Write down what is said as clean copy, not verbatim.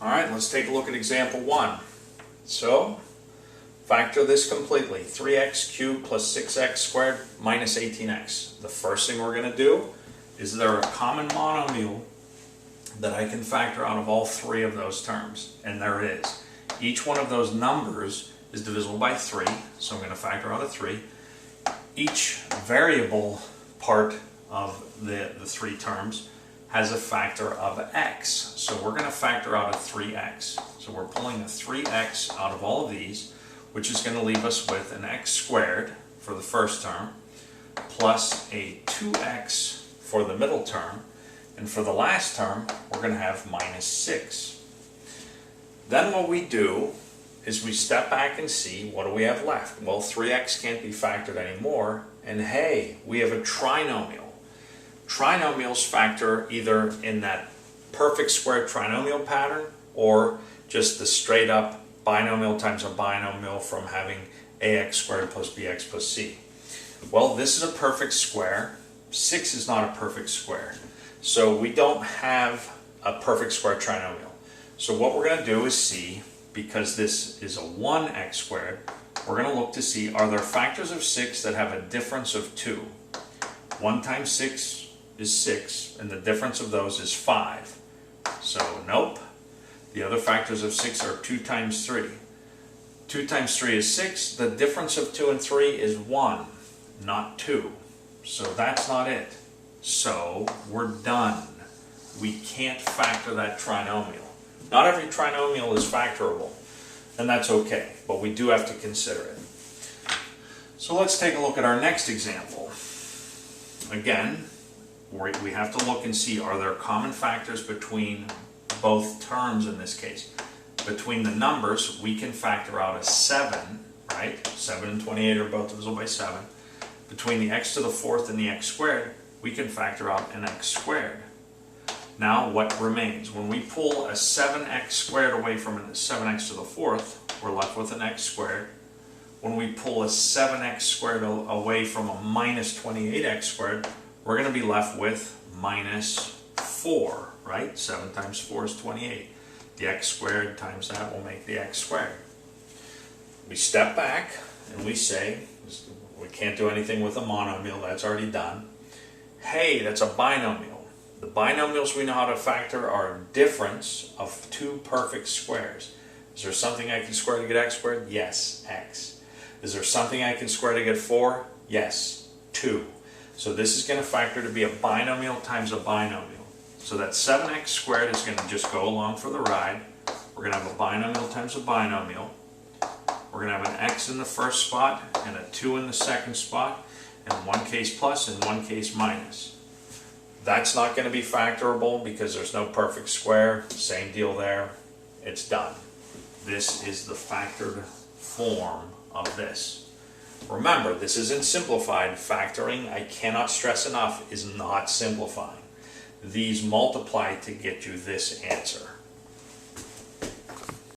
Alright, let's take a look at example 1. So, factor this completely. 3x cubed plus 6x squared minus 18x. The first thing we're going to do is there a common monomial that I can factor out of all three of those terms? And there is. Each one of those numbers is divisible by 3, so I'm going to factor out a 3. Each variable part of the three terms has a factor of x. So we're going to factor out a 3x. So we're pulling a 3x out of all of these, which is going to leave us with an x squared for the first term, plus a 2x for the middle term, and for the last term, we're going to have minus 6. Then what we do is we step back and see what do we have left. Well, 3x can't be factored anymore, and hey, we have a trinomial. Trinomials factor either in that perfect square trinomial pattern or just the straight up binomial times a binomial from having ax squared plus bx plus c. Well, this is a perfect square. 6 is not a perfect square. So we don't have a perfect square trinomial. So what we're going to do is see, because this is a 1x squared, we're going to look to see, are there factors of 6 that have a difference of 2? 1 times 6 is 6, and the difference of those is 5. So nope. The other factors of 6 are 2 times 3. 2 times 3 is 6. The difference of 2 and 3 is 1, not 2. So that's not it. So we're done. We can't factor that trinomial. Not every trinomial is factorable, and that's okay, but we do have to consider it. So let's take a look at our next example. Again, we have to look and see, are there common factors between both terms in this case? Between the numbers, we can factor out a 7, right? 7 and 28 are both divisible by 7. Between the x to the 4th and the x squared, we can factor out an x squared. Now what remains? When we pull a 7x squared away from a 7x to the 4th, we're left with an x squared. When we pull a 7x squared away from a minus 28x squared, we're going to be left with minus 4, right? 7 times 4 is 28. The x squared times that will make the x squared. We step back and we say, we can't do anything with a monomial, that's already done. Hey, that's a binomial. The binomials we know how to factor are a difference of two perfect squares. Is there something I can square to get x squared? Yes, x. Is there something I can square to get 4? Yes, 2. So this is going to factor to be a binomial times a binomial. So that 7x squared is going to just go along for the ride. We're going to have a binomial times a binomial. We're going to have an x in the first spot and a 2 in the second spot, and one case plus and one case minus. That's not going to be factorable because there's no perfect square. Same deal there. It's done. This is the factored form of this. Remember, this isn't simplified. Factoring, I cannot stress enough, is not simplifying. These multiply to get you this answer.